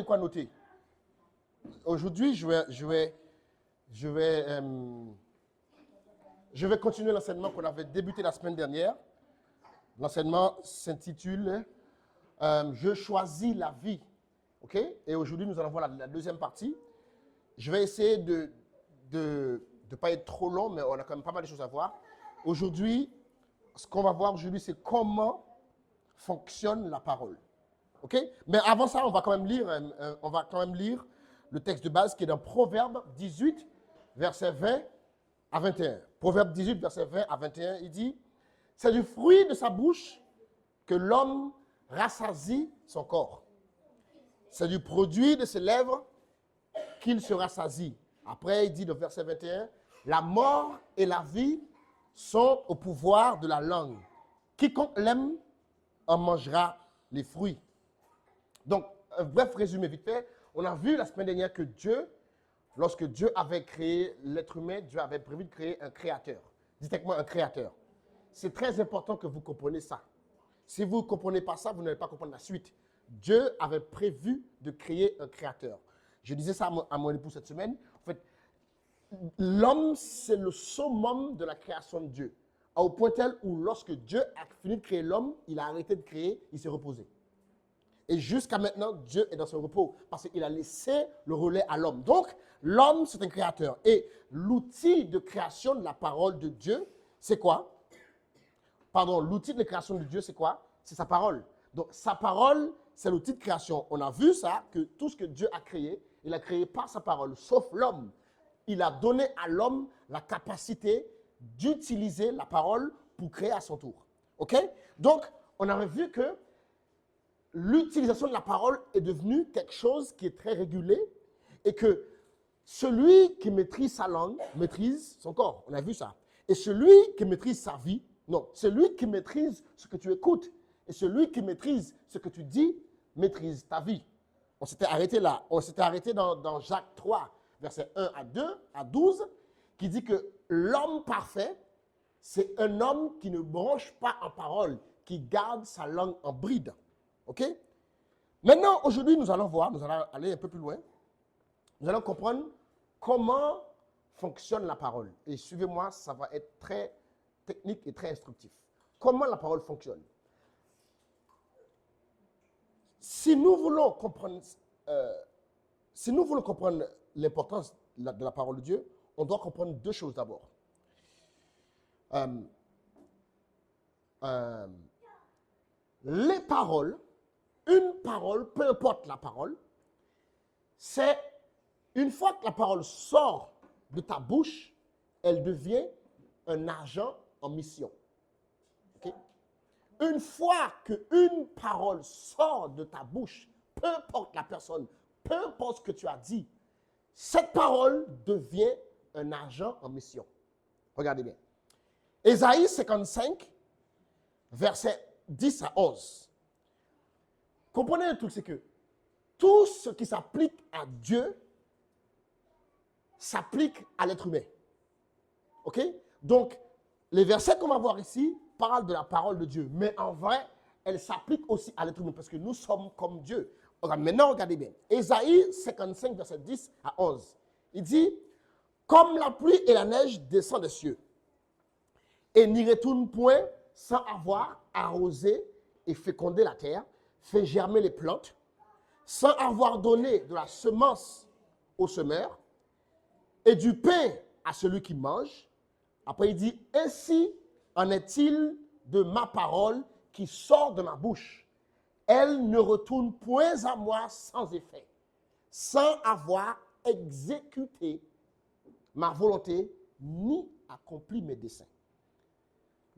Quoi noter? Aujourd'hui, je vais continuer l'enseignement qu'on avait débuté la semaine dernière. L'enseignement s'intitule Je choisis la vie. OK? Et aujourd'hui, nous allons voir la deuxième partie. Je vais essayer de ne pas être trop long, mais on a quand même pas mal de choses à voir. Aujourd'hui, ce qu'on va voir aujourd'hui, c'est comment fonctionne la parole. OK? Mais avant ça, on va quand même lire le texte de base qui est dans Proverbe 18, versets 20 à 21. Proverbe 18, versets 20 à 21, il dit « C'est du fruit de sa bouche que l'homme rassasie son corps. C'est du produit de ses lèvres qu'il se rassasie. » Après, il dit dans verset 21, « La mort et la vie sont au pouvoir de la langue. Quiconque l'aime en mangera les fruits. » Donc, un bref résumé vite fait. On a vu la semaine dernière que lorsque Dieu avait créé l'être humain, Dieu avait prévu de créer un créateur. Dites avec moi un créateur. C'est très important que vous compreniez ça. Si vous ne comprenez pas ça, vous n'allez pas comprendre la suite. Dieu avait prévu de créer un créateur. Je disais ça à mon époux cette semaine. En fait, l'homme, c'est le summum de la création de Dieu. Au point tel où lorsque Dieu a fini de créer l'homme, il a arrêté de créer, il s'est reposé. Et jusqu'à maintenant, Dieu est dans son repos parce qu'il a laissé le relais à l'homme. Donc, l'homme, c'est un créateur. Et l'outil de création de la parole de Dieu, c'est quoi? Pardon, l'outil de création de Dieu, c'est quoi? C'est sa parole. Donc, sa parole, c'est l'outil de création. On a vu ça, que tout ce que Dieu a créé, il a créé par sa parole, sauf l'homme. Il a donné à l'homme la capacité d'utiliser la parole pour créer à son tour. OK? Donc, on avait vu que l'utilisation de la parole est devenue quelque chose qui est très régulé et que celui qui maîtrise sa langue maîtrise son corps. On a vu ça. Et celui qui maîtrise sa vie, non, celui qui maîtrise ce que tu écoutes et celui qui maîtrise ce que tu dis maîtrise ta vie. On s'était arrêté là. On s'était arrêté dans Jacques 3, versets 1 à 2, à 12, qui dit que l'homme parfait, c'est un homme qui ne bronche pas en parole, qui garde sa langue en bride. OK? Maintenant, aujourd'hui, nous allons aller un peu plus loin. Nous allons comprendre comment fonctionne la parole. Et suivez-moi, ça va être très technique et très instructif. Comment la parole fonctionne? Si nous voulons comprendre l'importance de la parole de Dieu, on doit comprendre deux choses d'abord. Les paroles, une parole, peu importe la parole, c'est une fois que la parole sort de ta bouche, elle devient un agent en mission. Okay? Une fois qu'une parole sort de ta bouche, peu importe la personne, peu importe ce que tu as dit, cette parole devient un agent en mission. Regardez bien. Ésaïe 55, versets 10 à 11. Comprenez un truc, c'est que tout ce qui s'applique à Dieu s'applique à l'être humain. OK? Donc, les versets qu'on va voir ici parlent de la parole de Dieu. Mais en vrai, elle s'applique aussi à l'être humain parce que nous sommes comme Dieu. Maintenant, regardez bien. Ésaïe 55, verset 10 à 11. Il dit « Comme la pluie et la neige descendent des cieux et n'y retournent point sans avoir arrosé et fécondé la terre, fait germer les plantes, sans avoir donné de la semence au semeur et du pain à celui qui mange. » Après, il dit, « Ainsi en est-il de ma parole qui sort de ma bouche. Elle ne retourne point à moi sans effet, sans avoir exécuté ma volonté ni accompli mes desseins. »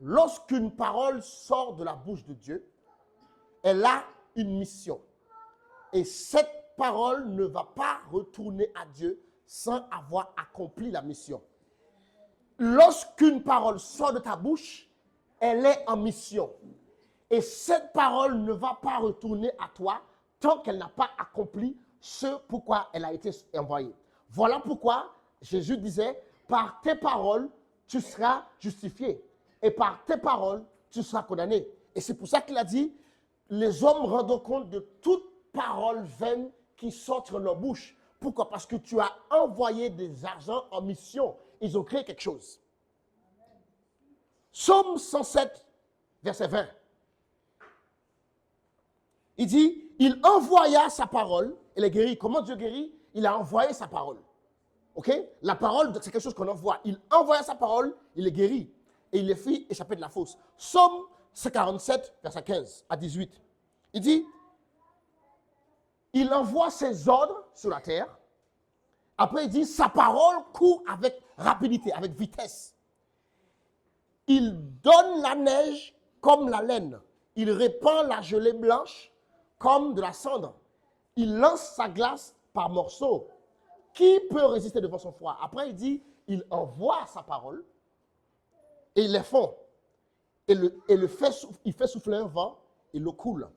Lorsqu'une parole sort de la bouche de Dieu, elle a une mission. Et cette parole ne va pas retourner à Dieu sans avoir accompli la mission. Lorsqu'une parole sort de ta bouche, elle est en mission. Et cette parole ne va pas retourner à toi tant qu'elle n'a pas accompli ce pourquoi elle a été envoyée. Voilà pourquoi Jésus disait, par tes paroles, tu seras justifié. Et par tes paroles, tu seras condamné. Et c'est pour ça qu'il a dit, les hommes rendent compte de toute parole vaine qui sortent de leur bouche. Pourquoi? Parce que tu as envoyé des argents en mission. Ils ont créé quelque chose. Psaume 107, verset 20. Il dit, il envoya sa parole et les guérit. Comment Dieu guérit? Il a envoyé sa parole. OK? La parole, c'est quelque chose qu'on envoie. Il envoya sa parole, il les guérit. Et il les fit échapper de la fosse. Psaume 147, verset 15 à 18. Il dit, il envoie ses ordres sur la terre. Après, il dit, sa parole court avec rapidité, avec vitesse. Il donne la neige comme la laine. Il répand la gelée blanche comme de la cendre. Il lance sa glace par morceaux. Qui peut résister devant son froid? Après, il dit, il envoie sa parole et il les fond. Et il fait souffler un vent et l'eau coule.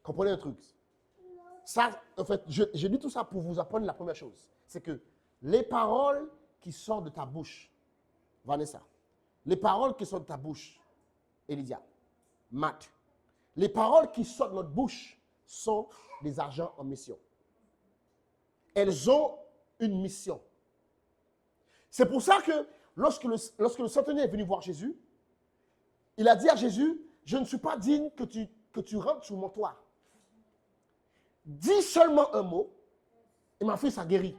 Comprenez un truc? Ça, en fait, je dis tout ça pour vous apprendre la première chose. C'est que les paroles qui sortent de ta bouche, Vanessa, les paroles qui sortent de ta bouche, Elydia, Matt, les paroles qui sortent de notre bouche sont des argents en mission. Elles ont une mission. C'est pour ça que lorsque le centenier est venu voir Jésus, il a dit à Jésus, je ne suis pas digne que tu rentres sur mon toit. Dis seulement un mot et ma fille sera guérie.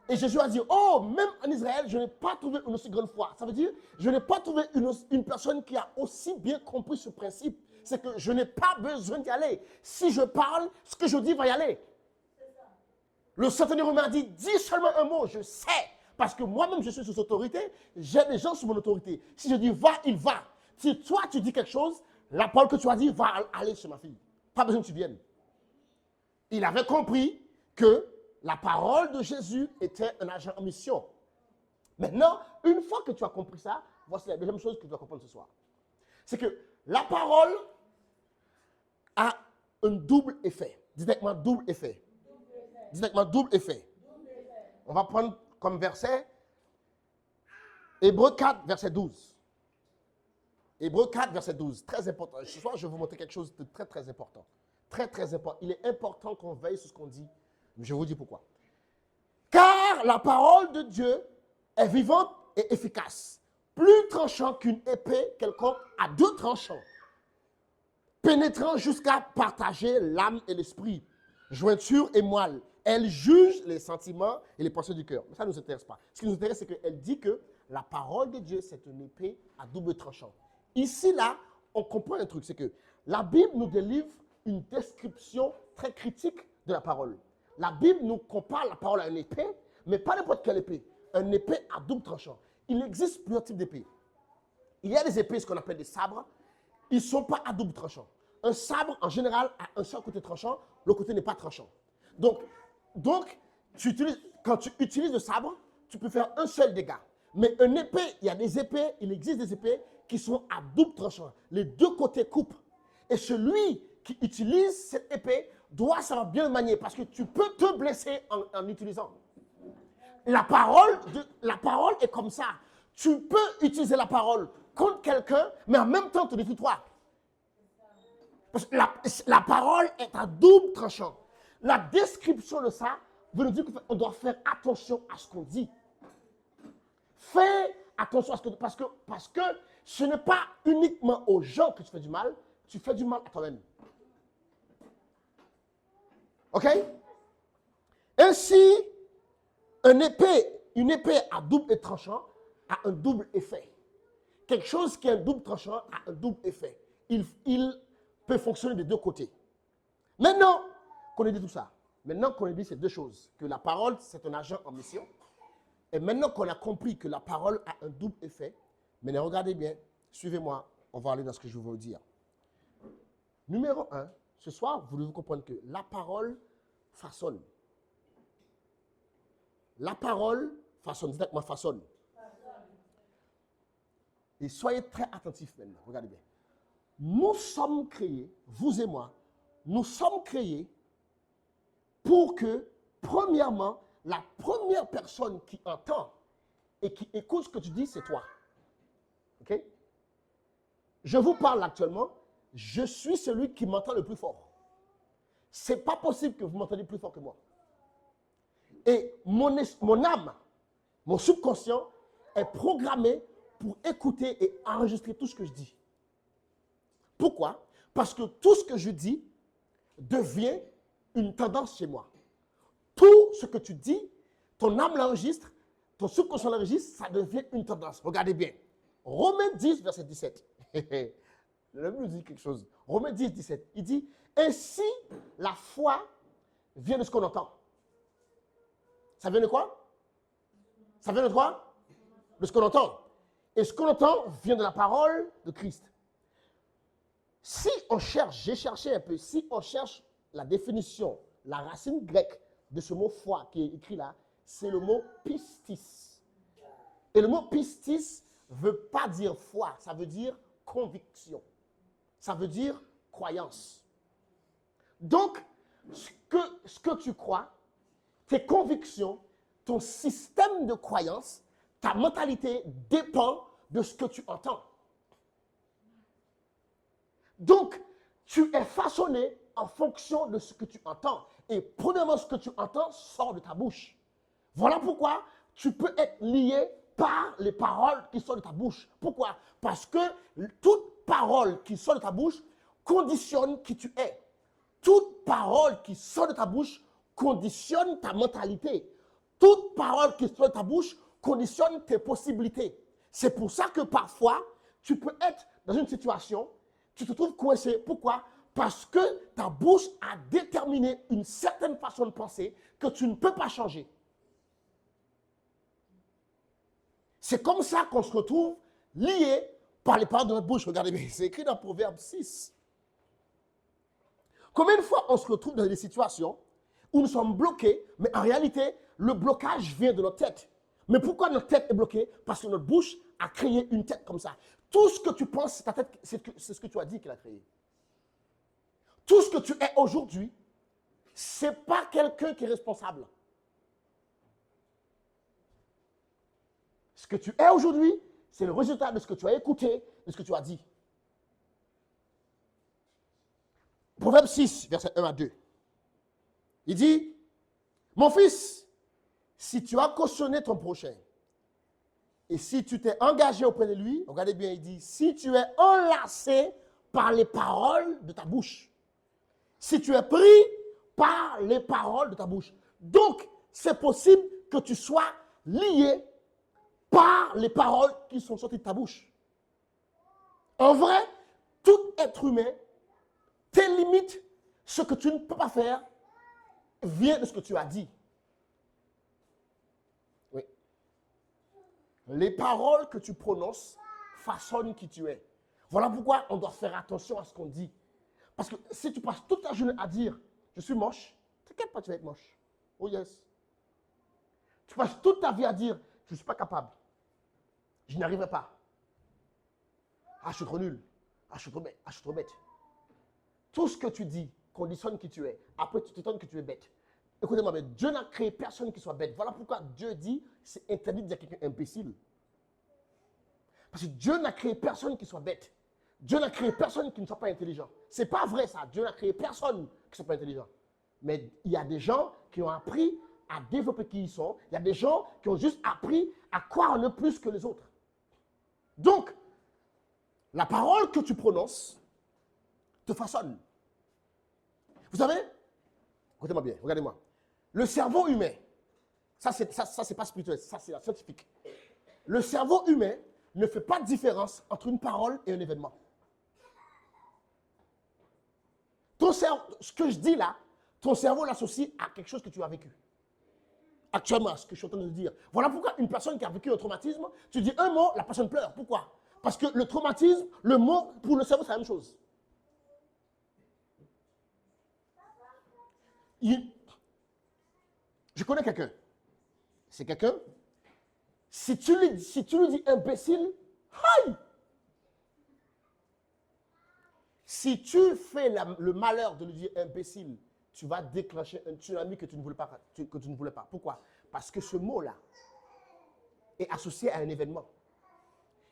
Et Jésus a dit, oh, même en Israël, je n'ai pas trouvé une aussi grande foi. Ça veut dire, je n'ai pas trouvé une personne qui a aussi bien compris ce principe. C'est que je n'ai pas besoin d'y aller. Si je parle, ce que je dis va y aller. Le centenier romain a dit, dis seulement un mot, je sais. Parce que moi-même, je suis sous autorité, j'ai des gens sous mon autorité. Si je dis va, il va. Si toi, tu dis quelque chose, la parole que tu as dit va aller chez ma fille. Pas besoin que tu viennes. Il avait compris que la parole de Jésus était un agent en mission. Maintenant, une fois que tu as compris ça, voici la deuxième chose que tu dois comprendre ce soir. C'est que la parole a un double effet. Dites avec moi double effet. Dites avec moi double effet. On va prendre comme verset Hébreux 4, verset 12. Hébreux 4, verset 12. Très important. Ce soir, je vais vous montrer quelque chose de très, très important. Très, très important. Il est important qu'on veille sur ce qu'on dit. Je vous dis pourquoi. Car la parole de Dieu est vivante et efficace, plus tranchant qu'une épée quelconque à deux tranchants, pénétrant jusqu'à partager l'âme et l'esprit, jointure et moelle. Elle juge les sentiments et les pensées du cœur. Mais ça ne nous intéresse pas. Ce qui nous intéresse, c'est qu'elle dit que la parole de Dieu, c'est une épée à double tranchant. Ici, là, on comprend un truc, c'est que la Bible nous délivre une description très critique de la parole. La Bible nous compare la parole à une épée, mais pas n'importe quelle épée. Une épée à double tranchant. Il existe plusieurs types d'épées. Il y a des épées, ce qu'on appelle des sabres. Ils ne sont pas à double tranchant. Un sabre, en général, a un seul côté tranchant, l'autre côté n'est pas tranchant. Donc quand tu utilises le sabre, tu peux faire un seul dégât. Mais une épée, il existe des épées qui sont à double tranchant. Les deux côtés coupent. Et celui qui utilise cette épée doit savoir bien le manier parce que tu peux te blesser en utilisant. La parole est comme ça. Tu peux utiliser la parole contre quelqu'un, mais en même temps te défies toi. Parce que la parole est à double tranchant. La description de ça veut nous dire qu'on doit faire attention à ce qu'on dit. Fais attention à ce que tu dis, parce que ce n'est pas uniquement aux gens que tu fais du mal, tu fais du mal à toi-même. OK? Ainsi, une épée à double tranchant a un double effet. Quelque chose qui a un double tranchant a un double effet. Il peut fonctionner des deux côtés. Maintenant qu'on ait dit tout ça, maintenant qu'on ait dit ces deux choses, que la parole, c'est un agent en mission, et maintenant qu'on a compris que la parole a un double effet, maintenant regardez bien, suivez-moi, on va aller dans ce que je veux vous dire. Numéro 1, ce soir, vous devez comprendre que la parole façonne. La parole façonne. Dites avec moi, façonne. Et soyez très attentifs maintenant. Regardez bien. Nous sommes créés, vous et moi, nous sommes créés pour que, premièrement, la première personne qui entend et qui écoute ce que tu dis, c'est toi. OK? Je vous parle actuellement, je suis celui qui m'entend le plus fort. Ce n'est pas possible que vous m'entendiez plus fort que moi. Et mon âme, mon subconscient est programmé pour écouter et enregistrer tout ce que je dis. Pourquoi? Parce que tout ce que je dis devient une tendance chez moi. Tout ce que tu dis, ton âme l'enregistre, ton subconscient l'enregistre, ça devient une tendance. Regardez bien. Romains 10, verset 17. Le Bible nous dit quelque chose. Romains 10, 17. Il dit, ainsi la foi vient de ce qu'on entend. Ça vient de quoi? Ça vient de quoi? De ce qu'on entend. Et ce qu'on entend vient de la parole de Christ. Si on cherche, j'ai cherché un peu, si on cherche la définition, la racine grecque de ce mot foi qui est écrit là, c'est le mot pistis. Et le mot pistis ne veut pas dire foi, ça veut dire conviction. Ça veut dire croyance. Donc, ce que tu crois, tes convictions, ton système de croyance, ta mentalité dépend de ce que tu entends. Donc, tu es façonné en fonction de ce que tu entends. Et premièrement, ce que tu entends sort de ta bouche. Voilà pourquoi tu peux être lié par les paroles qui sortent de ta bouche. Pourquoi? Parce que toute parole qui sort de ta bouche conditionne qui tu es. Toute parole qui sort de ta bouche conditionne ta mentalité. Toute parole qui sort de ta bouche conditionne tes possibilités. C'est pour ça que parfois, tu peux être dans une situation, tu te trouves coincé. Pourquoi? Parce que ta bouche a déterminé une certaine façon de penser que tu ne peux pas changer. C'est comme ça qu'on se retrouve lié par les paroles de notre bouche. Regardez bien, c'est écrit dans Proverbe 6. Combien de fois on se retrouve dans des situations où nous sommes bloqués, mais en réalité, le blocage vient de notre tête. Mais pourquoi notre tête est bloquée? Parce que notre bouche a créé une tête comme ça. Tout ce que tu penses, c'est ta tête, c'est ce que tu as dit qu'elle a créé. Tout ce que tu es aujourd'hui, ce n'est pas quelqu'un qui est responsable. Ce que tu es aujourd'hui, c'est le résultat de ce que tu as écouté, de ce que tu as dit. Proverbe 6, verset 1 à 2. Il dit, mon fils, si tu as cautionné ton prochain, et si tu t'es engagé auprès de lui, regardez bien, il dit, si tu es enlacé par les paroles de ta bouche, si tu es pris par les paroles de ta bouche. Donc, c'est possible que tu sois lié par les paroles qui sont sorties de ta bouche. En vrai, tout être humain, tes limites, ce que tu ne peux pas faire, vient de ce que tu as dit. Oui. Les paroles que tu prononces façonnent qui tu es. Voilà pourquoi on doit faire attention à ce qu'on dit. Parce que si tu passes toute ta journée à dire « je suis moche », t'inquiète pas, tu vas être moche. Oh yes. Tu passes toute ta vie à dire « je ne suis pas capable ». Je n'y arriverai pas. Ah, je suis trop nul. Ah, je suis trop bête. Ah, je suis trop bête. Tout ce que tu dis conditionne qui tu es. Après, tu t'étonnes que tu es bête. Écoutez-moi, mais Dieu n'a créé personne qui soit bête. Voilà pourquoi Dieu dit c'est interdit de dire quelqu'un imbécile. Parce que Dieu n'a créé personne qui soit bête. Dieu n'a créé personne qui ne soit pas intelligent. Ce n'est pas vrai ça. Dieu n'a créé personne qui ne soit pas intelligent. Mais il y a des gens qui ont appris à développer qui ils sont. Il y a des gens qui ont juste appris à croire en eux plus que les autres. Donc, la parole que tu prononces te façonne. Vous savez, écoutez-moi bien, regardez-moi. Le cerveau humain, ça c'est pas spirituel, ça c'est scientifique. Le cerveau humain ne fait pas de différence entre une parole et un événement. Ton cerveau, ce que je dis là, ton cerveau l'associe à quelque chose que tu as vécu. Actuellement, ce que je suis en train de dire. Voilà pourquoi une personne qui a vécu un traumatisme, tu dis un mot, la personne pleure. Pourquoi? Parce que le traumatisme, le mot, pour le cerveau, c'est la même chose. Je connais quelqu'un. C'est quelqu'un. Si tu lui dis imbécile, aïe! Si tu fais le malheur de lui dire imbécile, tu vas déclencher un tsunami que tu ne voulais pas. Pourquoi? Parce que ce mot-là est associé à un événement.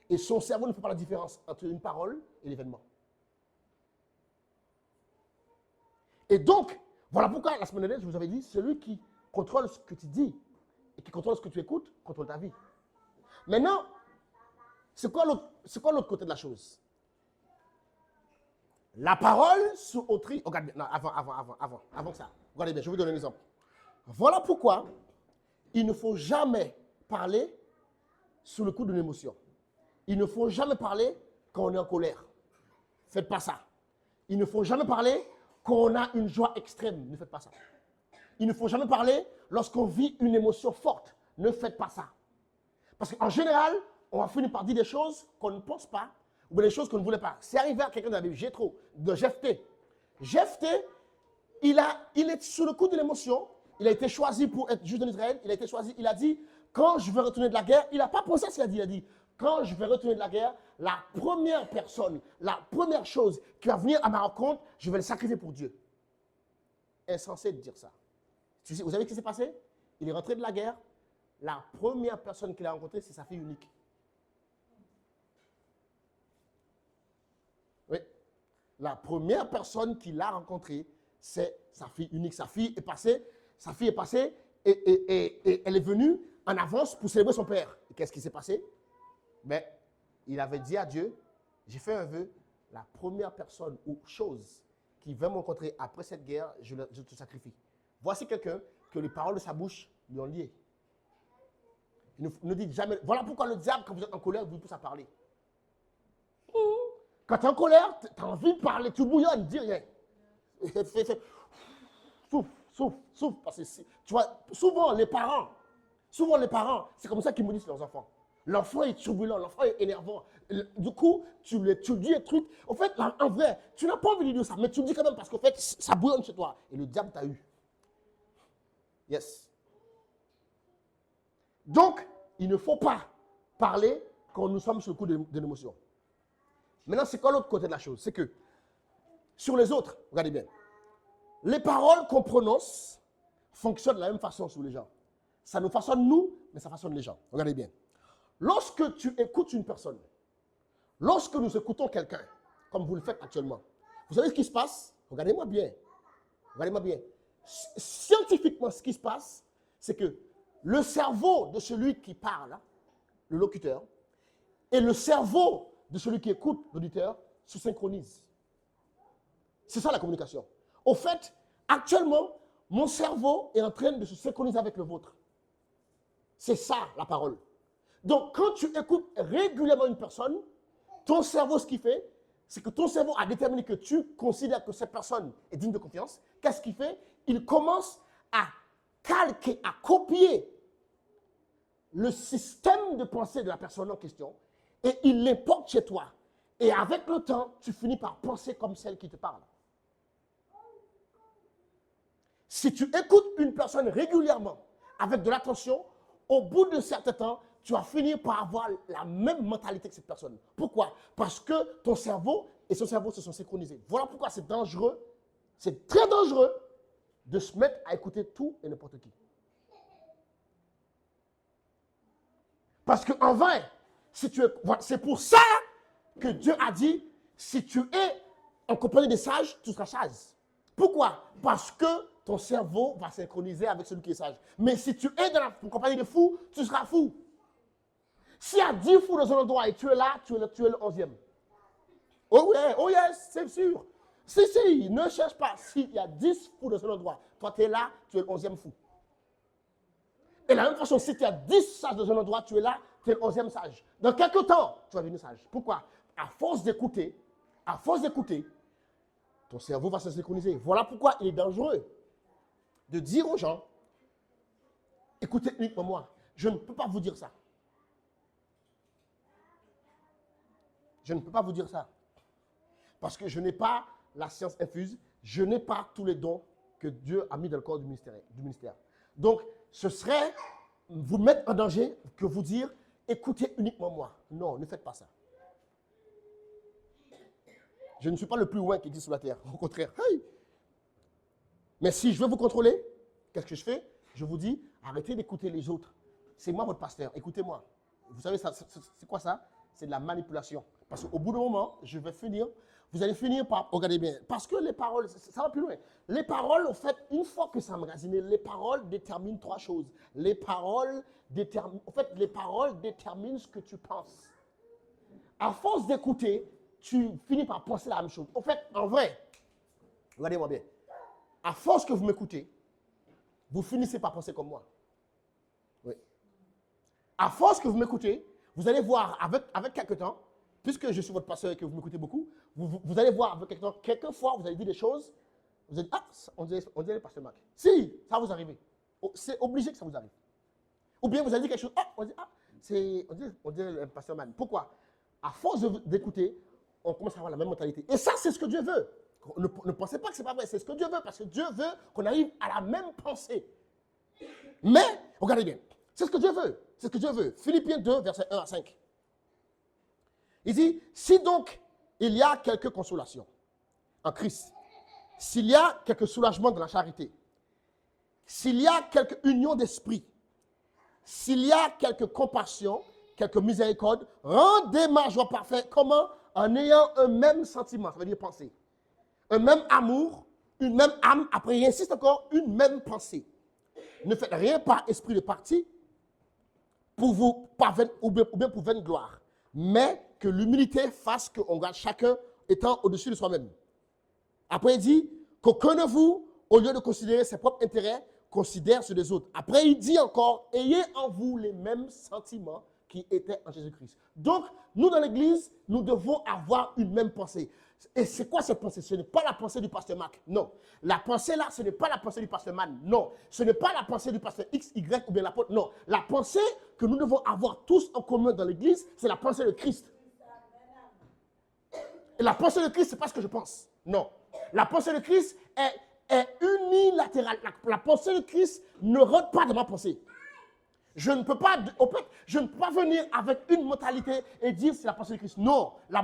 Et son cerveau ne fait pas la différence entre une parole et l'événement. Et donc, voilà pourquoi la semaine dernière, je vous avais dit, celui qui contrôle ce que tu dis et qui contrôle ce que tu écoutes, contrôle ta vie. Maintenant, c'est quoi l'autre côté de la chose? La parole sous autrui. Regarde bien, non, avant ça. Regardez bien, je vais vous donner un exemple. Voilà pourquoi il ne faut jamais parler sous le coup d'une émotion. Il ne faut jamais parler quand on est en colère. Faites pas ça. Il ne faut jamais parler quand on a une joie extrême. Ne faites pas ça. Il ne faut jamais parler lorsqu'on vit une émotion forte. Ne faites pas ça. Parce qu'en général, on va finir par dire des choses qu'on ne pense pas ou des choses qu'on ne voulait pas. C'est arrivé à quelqu'un de la Bible, Jéthro, de Jephthé. Jephthé, il est sous le coup de l'émotion. Il a été choisi pour être juge en Israël. Il a été choisi. Il a dit, quand je vais retourner de la guerre, il n'a pas pensé à ce qu'il a dit. Il a dit, quand je vais retourner de la guerre, la première personne, la première chose qui va venir à ma rencontre, je vais le sacrifier pour Dieu. Insensé de dire ça. Vous savez ce qui s'est passé? Il est rentré de la guerre. La première personne qu'il a rencontrée, c'est sa fille unique. Oui. La première personne qu'il a rencontrée, c'est sa fille unique. Sa fille est passée et elle est venue en avance pour célébrer son père. Et qu'est-ce qui s'est passé? Ben, il avait dit à Dieu, j'ai fait un vœu, la première personne ou chose qui va me rencontrer après cette guerre, je te sacrifie. Voici quelqu'un que les paroles de sa bouche lui ont lié. Il ne dit jamais. Voilà pourquoi le diable, quand vous êtes en colère, vous pousse à parler. Quand tu es en colère, tu as envie de parler, tu bouillonnes, dis rien. Souffle. Parce que tu vois, souvent les parents, c'est comme ça qu'ils maudissent leurs enfants. L'enfant est turbulent, l'enfant est énervant. Du coup, tu dis des trucs. En fait, en vrai, tu n'as pas envie de dire ça, mais tu le dis quand même parce qu'en fait, ça bouillonne chez toi. Et le diable t'a eu. Yes. Donc, il ne faut pas parler quand nous sommes sur le coup de l'émotion. Maintenant, c'est quoi l'autre côté de la chose? C'est que sur les autres, regardez bien, les paroles qu'on prononce fonctionnent de la même façon sur les gens. Ça nous façonne nous, mais ça façonne les gens. Regardez bien. Lorsque tu écoutes une personne, lorsque nous écoutons quelqu'un, comme vous le faites actuellement, vous savez ce qui se passe? Regardez-moi bien. Regardez-moi bien. Scientifiquement, ce qui se passe, c'est que le cerveau de celui qui parle, le locuteur, et le cerveau de celui qui écoute, l'auditeur, se synchronisent. C'est ça la communication. Au fait, actuellement, mon cerveau est en train de se synchroniser avec le vôtre. C'est ça la parole. Donc, quand tu écoutes régulièrement une personne, ton cerveau, ce qu'il fait, c'est que ton cerveau a déterminé que tu considères que cette personne est digne de confiance. Qu'est-ce qu'il fait? Il commence à calquer, à copier le système de pensée de la personne en question et il l'importe chez toi. Et avec le temps, tu finis par penser comme celle qui te parle. Si tu écoutes une personne régulièrement avec de l'attention, au bout d'un certain temps, tu vas finir par avoir la même mentalité que cette personne. Pourquoi? Parce que ton cerveau et son cerveau se sont synchronisés. Voilà pourquoi c'est dangereux, c'est très dangereux de se mettre à écouter tout et n'importe qui. Parce qu'en vrai, c'est pour ça que Dieu a dit, si tu es en compagnie des sages, tu seras sage. Pourquoi? Parce que ton cerveau va synchroniser avec celui qui est sage. Mais si tu es dans la compagnie de fous, tu seras fou. S'il y a 10 fous dans un endroit et tu es là, tu es le 11e. Oh ouais, oh yes, c'est sûr. Si, ne cherche pas. S'il y a 10 fous dans un endroit, toi tu es là, tu es le 11e fou. Et de la même façon, si tu as 10 sages dans un endroit, tu es là, tu es le 11e sage. Dans quelques temps, tu vas devenir sage. Pourquoi? À force d'écouter, ton cerveau va se synchroniser. Voilà pourquoi il est dangereux de dire aux gens, écoutez uniquement moi. Je ne peux pas vous dire ça. Je ne peux pas vous dire ça. Parce que je n'ai pas la science infuse, je n'ai pas tous les dons que Dieu a mis dans le corps du ministère. Donc, ce serait vous mettre en danger que vous dire, écoutez uniquement moi. Non, ne faites pas ça. Je ne suis pas le plus loin qui existe sur la terre. Au contraire. Hey. Mais si je veux vous contrôler, qu'est-ce que je fais? Je vous dis, arrêtez d'écouter les autres. C'est moi votre pasteur, écoutez-moi. Vous savez, c'est quoi ça? C'est de la manipulation. Parce qu'au bout d'un moment, je vais finir. vous allez finir par, regardez bien, parce que les paroles, ça va plus loin. Les paroles, en fait, une fois que c'est emmagasiné, les paroles déterminent trois choses. Les paroles déterminent, en fait, les paroles déterminent ce que tu penses. À force d'écouter, tu finis par penser la même chose. En fait, en vrai, regardez-moi bien, à force que vous m'écoutez, vous finissez par penser comme moi. Oui. À force que vous m'écoutez, vous allez voir avec quelques temps, puisque je suis votre pasteur et que vous m'écoutez beaucoup, vous allez voir avec quelques temps, quelquefois vous allez dire des choses, vous allez dire, ah, on dirait le pasteur Marc. Si, ça va vous arriver. C'est obligé que ça vous arrive. Ou bien vous allez dire quelque chose, ah, on dit, ah, on dirait le pasteur Man. Pourquoi? À force d'écouter, on commence à avoir la même mentalité. Et ça, c'est ce que Dieu veut. Ne pensez pas que ce n'est pas vrai, c'est ce que Dieu veut, parce que Dieu veut qu'on arrive à la même pensée. Mais, regardez bien, c'est ce que Dieu veut. C'est ce que Dieu veut. Philippiens 2, versets 1 à 5. Il dit, si donc il y a quelque consolation en Christ, s'il y a quelque soulagement dans la charité, s'il y a quelque union d'esprit, s'il y a quelque compassion, quelque miséricorde, rendez ma joie parfaite. Comment? En ayant un même sentiment, ça veut dire penser. Un même amour, une même âme. Après, il insiste encore, une même pensée. Ne faites rien par esprit de parti pour vous, ou bien pour vaine gloire, mais que l'humilité fasse qu'on garde chacun étant au-dessus de soi-même. Après, il dit qu'aucun de vous, au lieu de considérer ses propres intérêts, considère ceux des autres. Après, il dit encore, ayez en vous les mêmes sentiments qui étaient en Jésus-Christ. Donc, nous dans l'Église, nous devons avoir une même pensée. Et c'est quoi cette pensée? Ce n'est pas la pensée du pasteur Marc, non. La pensée là, ce n'est pas la pensée du pasteur Man, non. Ce n'est pas la pensée du pasteur X, Y ou bien l'apôtre, non. La pensée que nous devons avoir tous en commun dans l'Église, c'est la pensée de Christ. Et la pensée de Christ, ce n'est pas ce que je pense, non. La pensée de Christ est unilatérale. La pensée de Christ ne rentre pas dans ma pensée. Je ne peux pas venir avec une mentalité et dire c'est la pensée de Christ. Non, la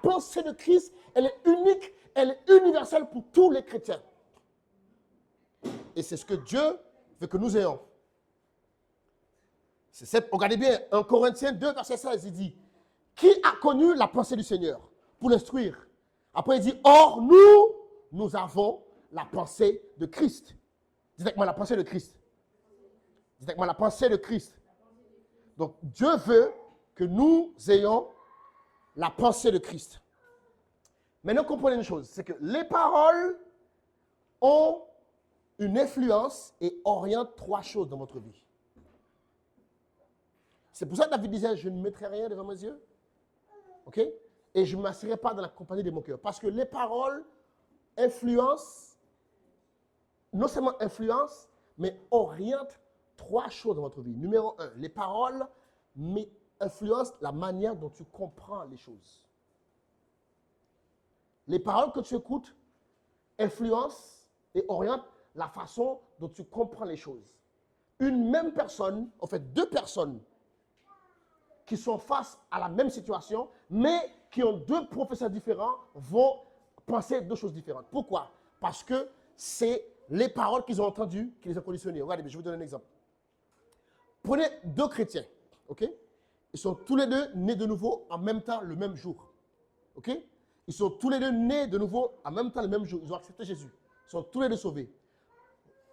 pensée de Christ, elle est unique, elle est universelle pour tous les chrétiens. Et c'est ce que Dieu veut que nous ayons. Regardez bien, 1 Corinthiens 2, verset 16, il dit, qui a connu la pensée du Seigneur pour l'instruire? Après, il dit, or nous avons la pensée de Christ. Dites avec moi la pensée de Christ. Dites avec moi la pensée de Christ. Donc, Dieu veut que nous ayons la pensée de Christ. Maintenant, comprenez une chose, c'est que les paroles ont une influence et orientent trois choses dans votre vie. C'est pour ça que David disait, je ne mettrai rien devant mes yeux. OK? Et je ne m'assirai pas dans la compagnie de mon cœur. Parce que les paroles influencent, non seulement influencent, mais orientent trois choses dans votre vie. Numéro 1, les paroles influencent la manière dont tu comprends les choses. Les paroles que tu écoutes influencent et orientent la façon dont tu comprends les choses. Une même personne, en fait deux personnes qui sont face à la même situation, mais qui ont deux professeurs différents, vont penser deux choses différentes. Pourquoi? Parce que c'est les paroles qu'ils ont entendues qui les ont conditionnées. Regardez, je vais vous donner un exemple. Prenez deux chrétiens, ok? Ils sont tous les deux nés de nouveau en même temps, le même jour. Ok? Ils sont tous les deux nés de nouveau en même temps, le même jour. Ils ont accepté Jésus. Ils sont tous les deux sauvés.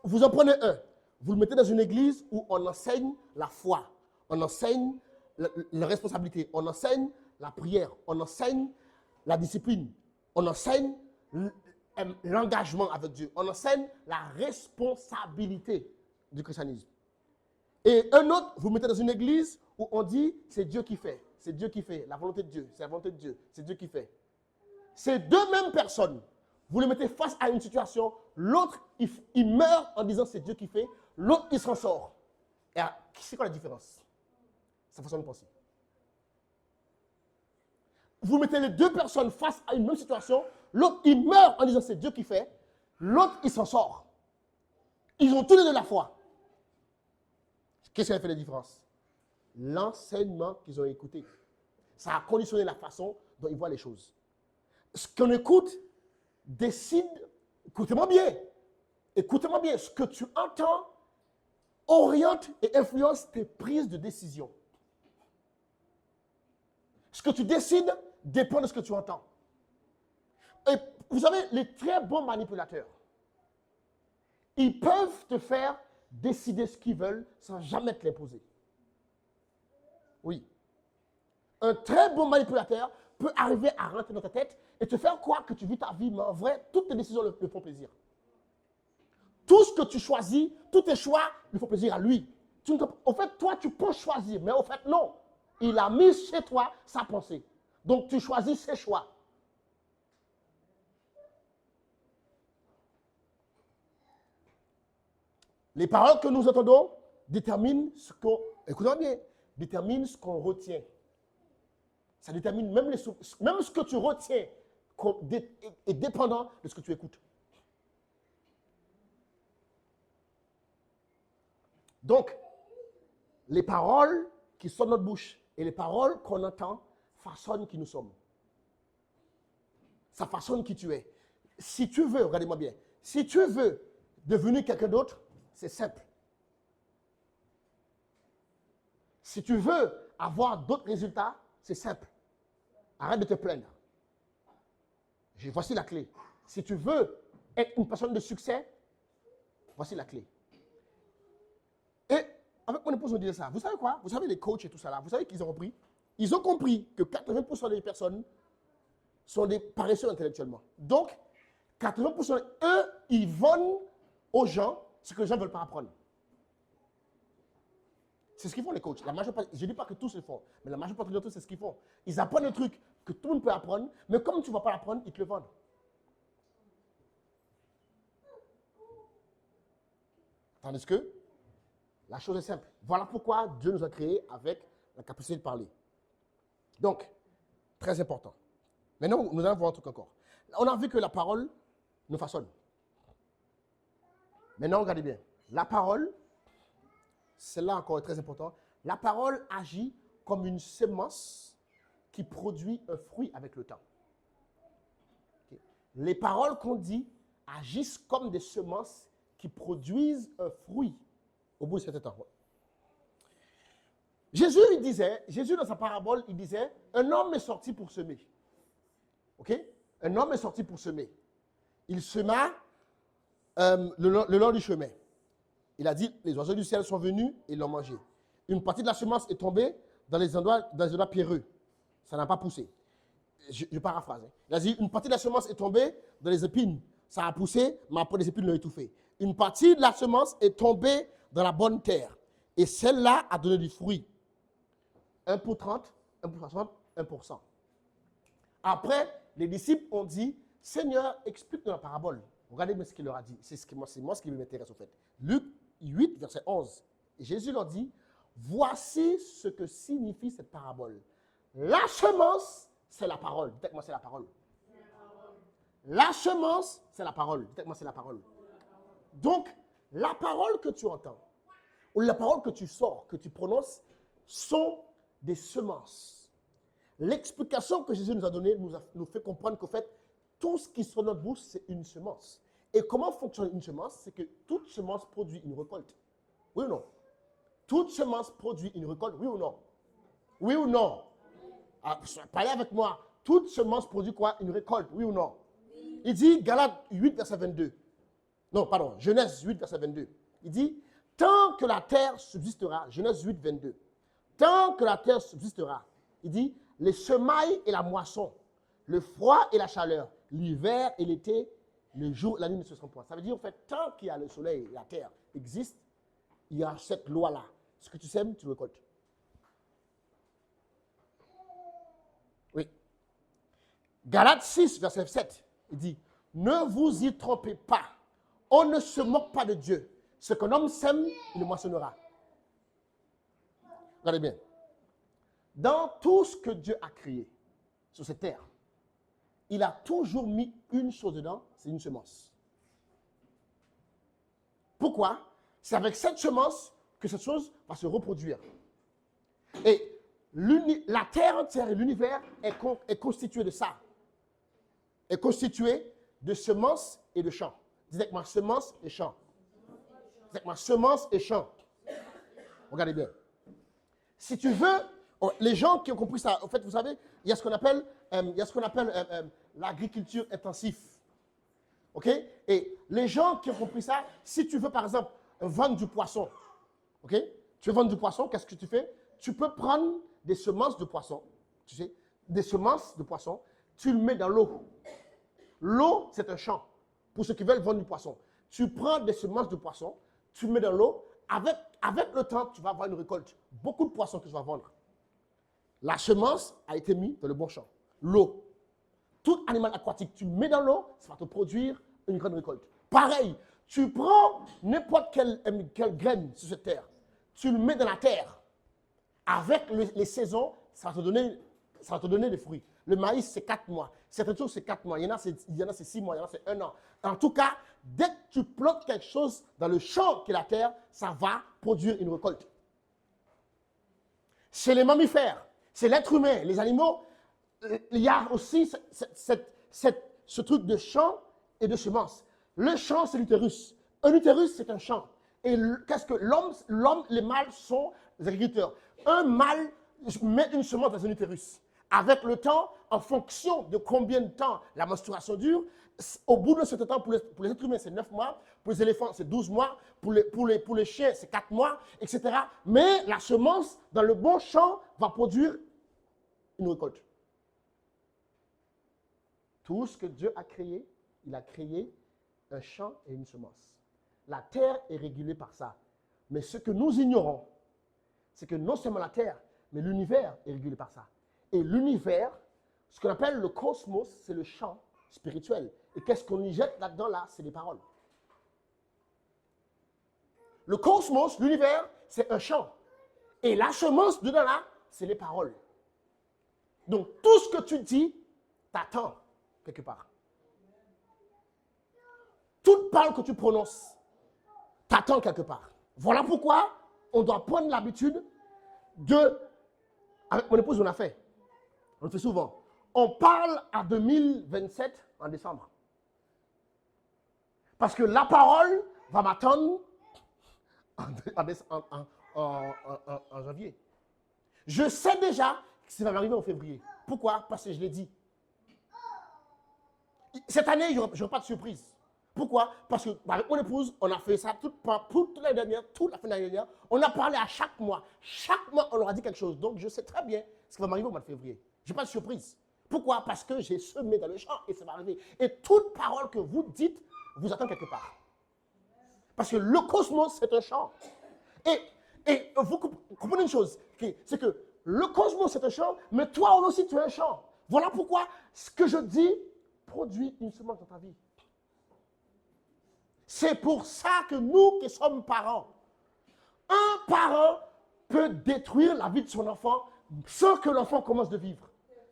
Vous en prenez un. Vous le mettez dans une église où on enseigne la foi. On enseigne la responsabilité. On enseigne la prière. On enseigne la discipline. On enseigne l'engagement avec Dieu. On enseigne la responsabilité du christianisme. Et un autre, vous mettez dans une église où on dit c'est Dieu qui fait. C'est Dieu qui fait. La volonté de Dieu. C'est la volonté de Dieu. C'est Dieu qui fait. Ces deux mêmes personnes, vous les mettez face à une situation, l'autre, il meurt en disant c'est Dieu qui fait, l'autre, il s'en sort. Et c'est quoi la différence? Sa façon de penser. Vous mettez les deux personnes face à une même situation, l'autre, il meurt en disant c'est Dieu qui fait, l'autre, il s'en sort. Ils ont tous les deux la foi. Qu'est-ce qui a fait la différence? L'enseignement qu'ils ont écouté. Ça a conditionné la façon dont ils voient les choses. Ce qu'on écoute décide, écoutez-moi bien, ce que tu entends oriente et influence tes prises de décision. Ce que tu décides dépend de ce que tu entends. Et vous savez, les très bons manipulateurs, ils peuvent te faire décider ce qu'ils veulent sans jamais te l'imposer. Oui. Un très bon manipulateur peut arriver à rentrer dans ta tête et te faire croire que tu vis ta vie, mais en vrai, toutes tes décisions le font plaisir. Tout ce que tu choisis, tous tes choix lui font plaisir à lui. En fait, toi, tu peux choisir, mais au fait, non. Il a mis chez toi sa pensée. Donc, tu choisis ses choix. Les paroles que nous entendons déterminent ce qu'on, écoutez bien, déterminent ce qu'on retient. Ça détermine même ce que tu retiens est dépendant de ce que tu écoutes. Donc, les paroles qui sortent de notre bouche et les paroles qu'on entend façonnent qui nous sommes. Ça façonne qui tu es. Si tu veux, regardez-moi bien, si tu veux devenir quelqu'un d'autre, c'est simple. Si tu veux avoir d'autres résultats, c'est simple. Arrête de te plaindre. Voici la clé. Si tu veux être une personne de succès, voici la clé. Et avec mon épouse, on disait ça. Vous savez quoi? Vous savez les coachs et tout ça là, vous savez qu'ils ont compris? Ils ont compris que 80% des personnes sont des paresseux intellectuellement. Donc, 80% eux, ils vendent aux gens ce que les gens ne veulent pas apprendre. C'est ce qu'ils font les coachs. Je ne dis pas que tous le font, mais la majeure partie d'entre eux, c'est ce qu'ils font. Ils apprennent un truc que tout le monde peut apprendre, mais comme tu ne vas pas l'apprendre, ils te le vendent. Tandis que la chose est simple. Voilà pourquoi Dieu nous a créés avec la capacité de parler. Donc, très important. Maintenant, nous allons voir un truc encore. On a vu que la parole nous façonne. Maintenant, regardez bien. La parole, celle-là encore est très important. La parole agit comme une semence qui produit un fruit avec le temps. Okay. Les paroles qu'on dit agissent comme des semences qui produisent un fruit au bout de certain temps. Jésus dans sa parabole, il disait, un homme est sorti pour semer. Ok? Un homme est sorti pour semer. Il sema le long du chemin. Il a dit, les oiseaux du ciel sont venus et l'ont mangé. Une partie de la semence est tombée dans les endroits pierreux. Ça n'a pas poussé. Je paraphrase. Il a dit, une partie de la semence est tombée dans les épines. Ça a poussé, mais après les épines l'ont étouffé. Une partie de la semence est tombée dans la bonne terre. Et celle-là a donné du fruit. 1 pour 30, 1 pour 60, 1 pour 100. Après, les disciples ont dit, Seigneur, explique-nous la parabole. Regardez ce qu'il leur a dit. C'est moi ce qui m'intéresse en fait. Luc 8, verset 11. Et Jésus leur dit, voici ce que signifie cette parabole. La semence, c'est la parole. Dites moi, c'est la parole. La semence, c'est la parole. Dites moi, c'est la parole. Donc, la parole que tu entends, ou la parole que tu sors, que tu prononces, sont des semences. L'explication que Jésus nous a donnée nous fait comprendre qu'en fait, tout ce qui sort de notre bouche, c'est une semence. Et comment fonctionne une semence? C'est que toute semence produit une récolte. Oui ou non? Toute semence produit une récolte, oui ou non? Oui ou non? Ah, parlez avec moi. Toute semence produit quoi? Une récolte, oui ou non? Oui. Il dit, Galates 8, verset 22. Non, pardon, Genèse 8, verset 22. Il dit, tant que la terre subsistera, Genèse 8, 22. Tant que la terre subsistera, il dit, les semailles et la moisson, le froid et la chaleur, l'hiver et l'été, le jour et la nuit ne cesseront point. Ça veut dire, en fait, tant qu'il y a le soleil et la terre existent, il y a cette loi-là. Ce que tu sèmes, tu récoltes. Oui. Galates 6, verset 7, il dit, ne vous y trompez pas. On ne se moque pas de Dieu. Ce qu'un homme sème, il le moissonnera. Regardez bien. Dans tout ce que Dieu a créé sur cette terre, il a toujours mis une chose dedans, c'est une semence. Pourquoi? C'est avec cette semence que cette chose va se reproduire. Et la terre entière et l'univers est constitué de ça. Est constitué de semences et de champs. Dites avec moi, semence et champ. Dites avec moi, semence et champ. Regardez bien. Si tu veux, les gens qui ont compris ça, en fait, vous savez, il y a ce qu'on appelle l'agriculture intensive. OK? Et les gens qui ont compris ça, si tu veux par exemple vendre du poisson, OK? Tu veux vendre du poisson, qu'est-ce que tu fais? Tu peux prendre des semences de poisson, tu sais, des semences de poisson, tu le mets dans l'eau. L'eau, c'est un champ pour ceux qui veulent vendre du poisson. Tu prends des semences de poisson, tu le mets dans l'eau, avec le temps, tu vas avoir une récolte. Beaucoup de poissons que tu vas vendre. La semence a été mise dans le bon champ. L'eau. Tout animal aquatique, tu le mets dans l'eau, ça va te produire une grande récolte. Pareil, tu prends n'importe quelle graine sur cette terre, tu le mets dans la terre. Avec les saisons, ça va te donner des fruits. Le maïs, c'est 4 mois. Certaines choses, c'est 4 mois. Il y en a, c'est 6 mois. Il y en a, c'est 1 an. En tout cas, dès que tu plantes quelque chose dans le champ qui est la terre, ça va produire une récolte. Chez les mammifères, c'est l'être humain, les animaux, il y a aussi ce truc de champ et de semence. Le champ, c'est l'utérus. Un utérus, c'est un champ. Et qu'est-ce que l'homme, les mâles sont les agriculteurs. Un mâle met une semence dans un utérus. Avec le temps, en fonction de combien de temps la menstruation dure, au bout de ce temps, pour les êtres humains, c'est 9 mois, pour les éléphants, c'est 12 mois, pour les chiens, c'est 4 mois, etc. Mais la semence, dans le bon champ, va produire une récolte. Tout ce que Dieu a créé, il a créé un champ et une semence. La terre est régulée par ça. Mais ce que nous ignorons, c'est que non seulement la terre, mais l'univers est régulé par ça. Et l'univers, ce qu'on appelle le cosmos, c'est le champ spirituel. Et qu'est-ce qu'on y jette là-dedans, là? C'est les paroles. Le cosmos, l'univers, c'est un champ. Et la semence dedans, là, c'est les paroles. Donc, tout ce que tu dis, t'attends quelque part. Toute parole que tu prononces, t'attends quelque part. Voilà pourquoi on doit prendre l'habitude de... Avec mon épouse, on a fait. On le fait souvent. On parle à 2027 en décembre. Parce que la parole va m'attendre en janvier. Je sais déjà que ça va m'arriver en février. Pourquoi? Parce que je l'ai dit. Cette année, il n'y aura pas de surprise. Pourquoi? Parce que avec mon épouse, on a fait ça toute l'année dernière, toute la fin de l'année dernière. On a parlé à chaque mois. Chaque mois, on leur a dit quelque chose. Donc, je sais très bien ce qui va m'arriver au mois de février. Je n'ai pas de surprise. Pourquoi? Parce que j'ai semé dans le champ et ça va arriver. Et toute parole que vous dites vous attend quelque part. Parce que le cosmos, c'est un champ. Et vous comprenez une chose, c'est que le cosmos, c'est un champ, mais toi aussi, tu es un champ. Voilà pourquoi ce que je dis produit une semence dans ta vie. C'est pour ça que nous qui sommes parents, un parent peut détruire la vie de son enfant sans que l'enfant commence de vivre.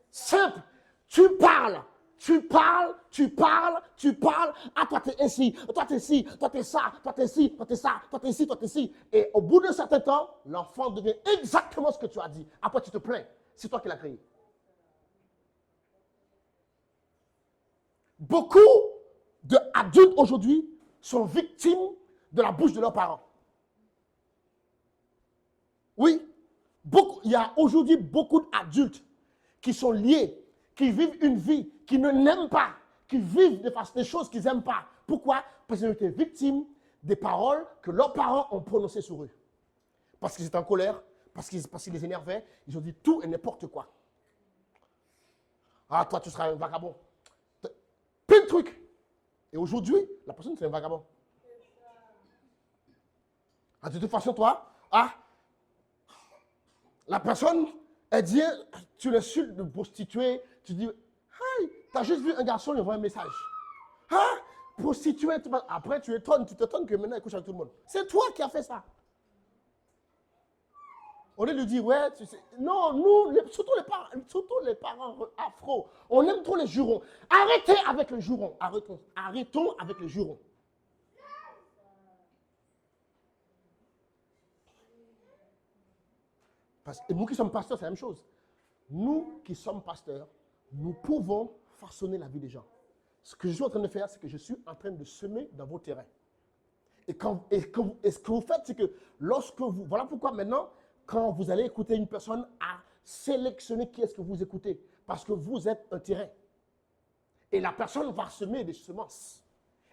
Simple. Tu parles. Ah, toi, t'es ainsi, toi, t'es ci, toi, t'es ça, toi, t'es ci, toi, t'es ça, toi, t'es ci, toi, t'es ci. Et au bout d'un certain temps, l'enfant devient exactement ce que tu as dit. Après, tu te plains. C'est toi qui l'as créé. Beaucoup d'adultes aujourd'hui sont victimes de la bouche de leurs parents. Oui, il y a aujourd'hui beaucoup d'adultes qui sont liés, qui vivent une vie qu'ils ne n'aiment pas, qui vivent des choses qu'ils n'aiment pas. Pourquoi? Parce qu'ils ont été victimes des paroles que leurs parents ont prononcées sur eux. Parce qu'ils étaient en colère, parce qu'ils les énervaient, ils ont dit tout et n'importe quoi. Ah, toi, tu seras un vagabond. Plein de trucs. Et aujourd'hui, la personne, c'est un vagabond. Ah, de toute façon, toi, la personne, elle dit, tu l'insultes de prostituée, tu dis, hey, t'as juste vu un garçon, il envoie un message. Ah, prostituée, après tu t'étonnes que maintenant il couche avec tout le monde. C'est toi qui as fait ça. Au lieu de dire, ouais, tu sais, non, nous, surtout les parents afro, on aime trop les jurons. Arrêtez avec les jurons. Arrêtons avec les jurons. Et nous qui sommes pasteurs, c'est la même chose. Nous qui sommes pasteurs, nous pouvons façonner la vie des gens. Ce que je suis en train de faire, c'est que je suis en train de semer dans vos terrains. Et ce que vous faites, c'est que voilà pourquoi maintenant, quand vous allez écouter une personne, à sélectionner qui est-ce que vous écoutez. Parce que vous êtes un terrain. Et la personne va semer des semences.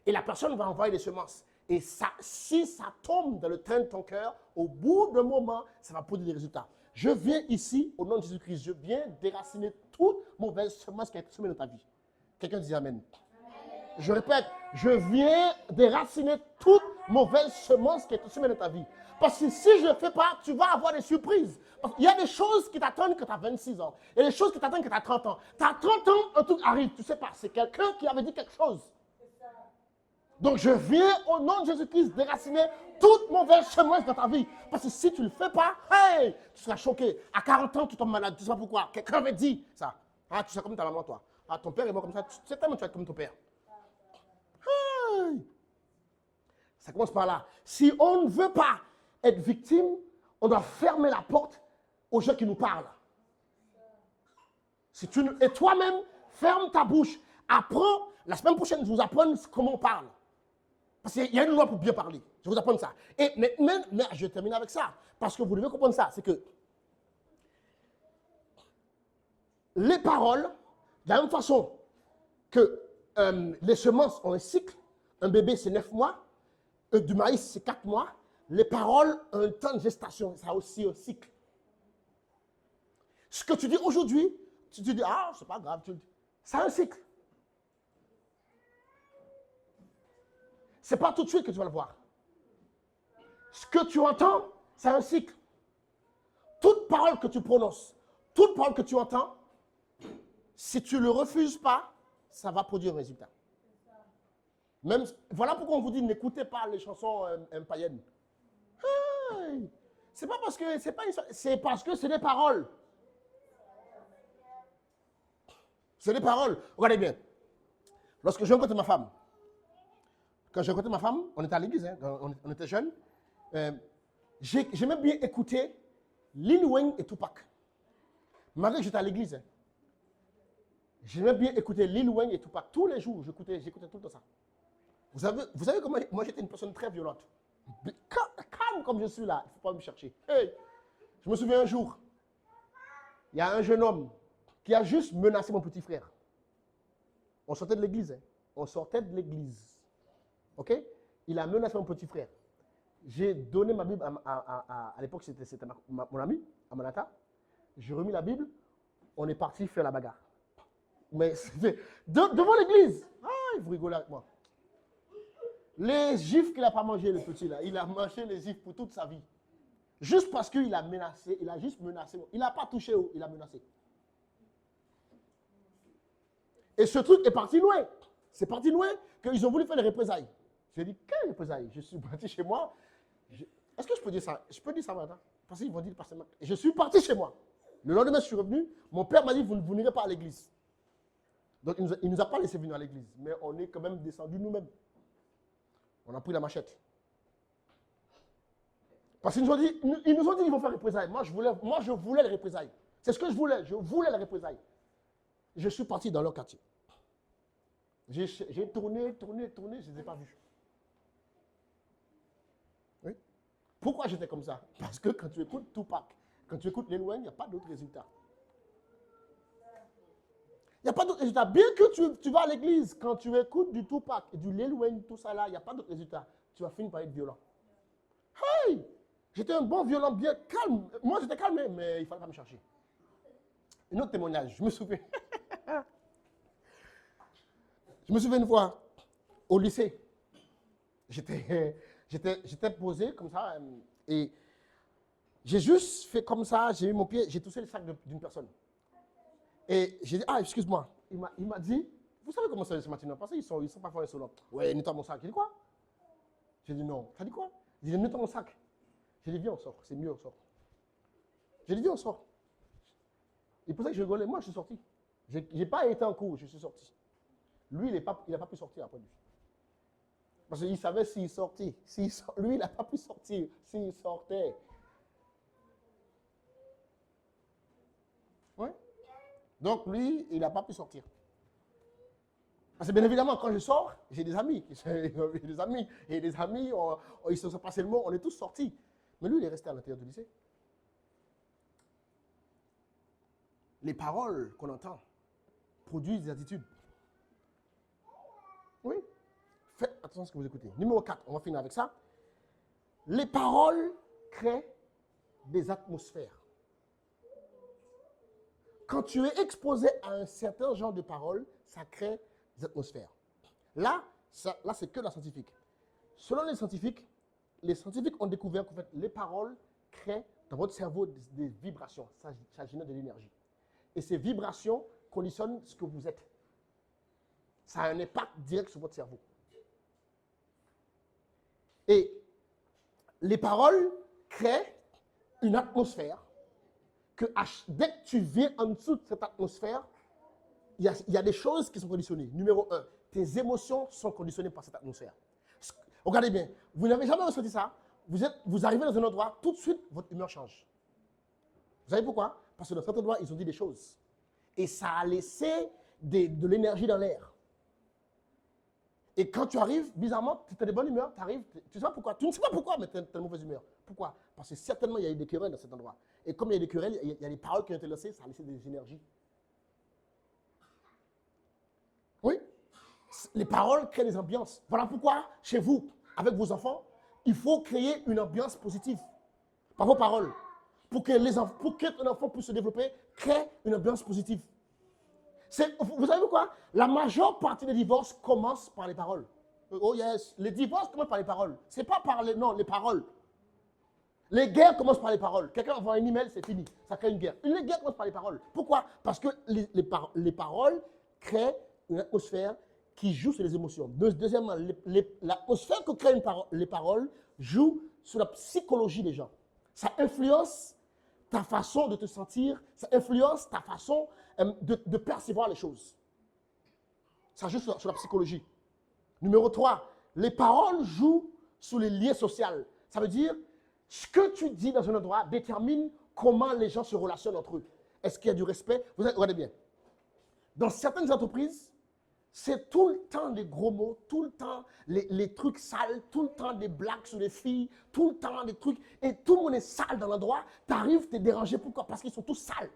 Et la personne va envoyer des semences. Et ça, si ça tombe dans le train de ton cœur, au bout d'un moment, ça va produire des résultats. Je viens ici, au nom de Jésus-Christ, je viens déraciner toute mauvaise semence qui a été semée dans ta vie. Quelqu'un dit Amen. Je répète, je viens déraciner toute mauvaise semence qui est semée dans ta vie. Parce que si je ne le fais pas, tu vas avoir des surprises. Il y a des choses qui t'attendent quand tu as 26 ans. Il y a des choses qui t'attendent quand tu as 30 ans. Tu as 30 ans, un truc arrive, tu ne sais pas. C'est quelqu'un qui avait dit quelque chose. Donc je viens au nom de Jésus-Christ déraciner toute mauvaise semence dans ta vie. Parce que si tu ne le fais pas, hey, tu seras choqué. À 40 ans, tu tombes malade. Tu ne sais pas pourquoi. Quelqu'un avait dit ça. Ah, tu sais comme ta maman, toi. Ah, ton père est mort comme ça. Tu sais tellement que tu vas être comme ton père. Ça commence par là. Si on ne veut pas être victime, on doit fermer la porte aux gens qui nous parlent. Si tu, et toi-même, ferme ta bouche. Apprends, la semaine prochaine, je vous apprends comment on parle. Parce qu'il y a une loi pour bien parler. Je vous apprends ça. Mais je termine avec ça. Parce que vous devez comprendre ça. C'est que les paroles, de la même façon que les semences ont un cycle, un bébé c'est 9 mois, du maïs c'est 4 mois, les paroles ont un temps de gestation, ça a aussi un cycle. Ce que tu dis aujourd'hui, tu te dis, ah, c'est pas grave, ça a un cycle. C'est pas tout de suite que tu vas le voir. Ce que tu entends, c'est un cycle. Toute parole que tu prononces, toute parole que tu entends, si tu ne le refuses pas, ça va produire un résultat. Même, voilà pourquoi on vous dit n'écoutez pas les chansons païennes. Hey, c'est pas parce que c'est parce que c'est des paroles. C'est des paroles. Regardez bien. Lorsque j'ai rencontré ma femme, quand j'ai rencontré ma femme, on était à l'église, hein, on était jeunes. J'aimais bien écouter Lil Wayne et Tupac. Malgré que j'étais à l'église, hein, j'aimais bien écouter Lil Wayne et Tupac. Tous les jours, j'écoutais tout le temps ça. Vous savez comment moi j'étais une personne très violente. Calme comme je suis là, il ne faut pas me chercher. Hey, je me souviens un jour, il y a un jeune homme qui a juste menacé mon petit frère. On sortait de l'église. Hein. On sortait de l'église. OK? Il a menacé mon petit frère. J'ai donné ma Bible à l'époque, c'était mon ami, Amanata. J'ai remis la Bible. On est parti faire la bagarre. Mais c'était devant l'église. Ah, vous rigolez avec moi. Les gifles qu'il n'a pas mangé, le petit là, il a mangé les gifles pour toute sa vie. Juste parce qu'il a menacé, il a juste menacé. Il n'a pas touché, il a menacé. Et ce truc est parti loin. C'est parti loin qu'ils ont voulu faire des représailles. J'ai dit, quelle représailles? Je suis parti chez moi. Est-ce que je peux dire ça? Je peux dire ça maintenant? Parce qu'ils vont dire, je suis parti chez moi. Le lendemain, je suis revenu. Mon père m'a dit, vous n'irez pas à l'église. Donc, il ne nous a pas laissé venir à l'église. Mais on est quand même descendus nous-mêmes. On a pris la machette. Parce qu'ils nous ont dit, qu'ils vont faire représailles. Moi, je voulais les représailles. C'est ce que je voulais. Je voulais les représailles. Je suis parti dans leur quartier. J'ai tourné, je ne les ai pas vus. Oui. Pourquoi j'étais comme ça? Parce que quand tu écoutes Tupac, quand tu écoutes Lil Wayne, il n'y a pas d'autre résultat. Il n'y a pas d'autre résultat. Bien que tu vas à l'église, quand tu écoutes du Tupac, du Lil Wayne, tout ça là, il n'y a pas d'autre résultat. Tu vas finir par être violent. Hey! J'étais un bon violent, bien calme. Moi, j'étais calme, mais il ne fallait pas me chercher. Un autre témoignage, je me souviens. Je me souviens une fois, au lycée, j'étais posé comme ça, et j'ai juste fait comme ça, j'ai mis mon pied, j'ai touché le sac d'une personne. Et j'ai dit, ah, excuse-moi. Il m'a dit, vous savez comment ça ce matin? Parce qu'ils sont parfois insolents. Ouais, nettoie mon sac. Il dit quoi? J'ai dit non. T'as dit quoi? Il dit nettoie mon sac. J'ai dit viens, on sort. C'est mieux, on sort. J'ai dit viens, on sort. Et pour ça que je rigolais. Moi, je suis sorti. Je n'ai pas été en cours, je suis sorti. Lui, il n'a pas pu sortir après lui. Parce qu'il savait s'il sortait. Lui, il n'a pas pu sortir s'il sortait. Oui. Donc, lui, il n'a pas pu sortir. Parce que bien évidemment, quand je sors, j'ai des amis. Et des amis, ils se sont passés le mot, on est tous sortis. Mais lui, il est resté à l'intérieur du lycée. Les paroles qu'on entend produisent des attitudes. Oui. Faites attention à ce que vous écoutez. Numéro 4, on va finir avec ça. Les paroles créent des atmosphères. Quand tu es exposé à un certain genre de paroles, ça crée des atmosphères. Là c'est que la scientifique. Selon les scientifiques ont découvert qu'en fait, les paroles créent dans votre cerveau des vibrations. Ça génère de l'énergie. Et ces vibrations conditionnent ce que vous êtes. Ça a un impact direct sur votre cerveau. Et les paroles créent une atmosphère que dès que tu viens en dessous de cette atmosphère, il y a des choses qui sont conditionnées. Numéro 1, tes émotions sont conditionnées par cette atmosphère. Regardez bien, vous n'avez jamais ressenti ça. Vous arrivez dans un endroit, tout de suite, votre humeur change. Vous savez pourquoi? Parce que dans cet endroit, ils ont dit des choses. Et ça a laissé de l'énergie dans l'air. Et quand tu arrives, bizarrement, tu as de bonne humeur, tu arrives, tu sais pas pourquoi. Tu ne sais pas pourquoi, mais tu as de mauvaise humeur. Pourquoi? Parce que certainement, il y a eu des querelles dans cet endroit. Et comme il y a des querelles, il y a des paroles qui ont été lancées, ça a laissé des énergies. Oui. Les paroles créent des ambiances. Voilà pourquoi, chez vous, avec vos enfants, il faut créer une ambiance positive par vos paroles. Pour qu'un enfant puisse se développer, crée une ambiance positive. Vous savez quoi? La majeure partie des divorces commence par les paroles. Oh yes, les divorces commencent par les paroles. C'est pas par les paroles. Les guerres commencent par les paroles. Quelqu'un envoie un email, c'est fini. Ça crée une guerre. Une guerre commence par les paroles. Pourquoi? Parce que les paroles créent une atmosphère qui joue sur les émotions. Deuxièmement, l'atmosphère que créent les paroles joue sur la psychologie des gens. Ça influence ta façon de te sentir, ça influence ta façon de percevoir les choses. Ça joue sur la psychologie. Numéro 3, les paroles jouent sur les liens sociaux. Ça veut dire, ce que tu dis dans un endroit détermine comment les gens se relationnent entre eux. Est-ce qu'il y a du respect? Regardez bien. Dans certaines entreprises, c'est tout le temps des gros mots, tout le temps les trucs sales, tout le temps des blagues sur les filles, tout le temps des trucs. Et tout le monde est sale dans l'endroit. Tu arrives, tu es dérangé. Pourquoi? Parce qu'ils sont tous sales.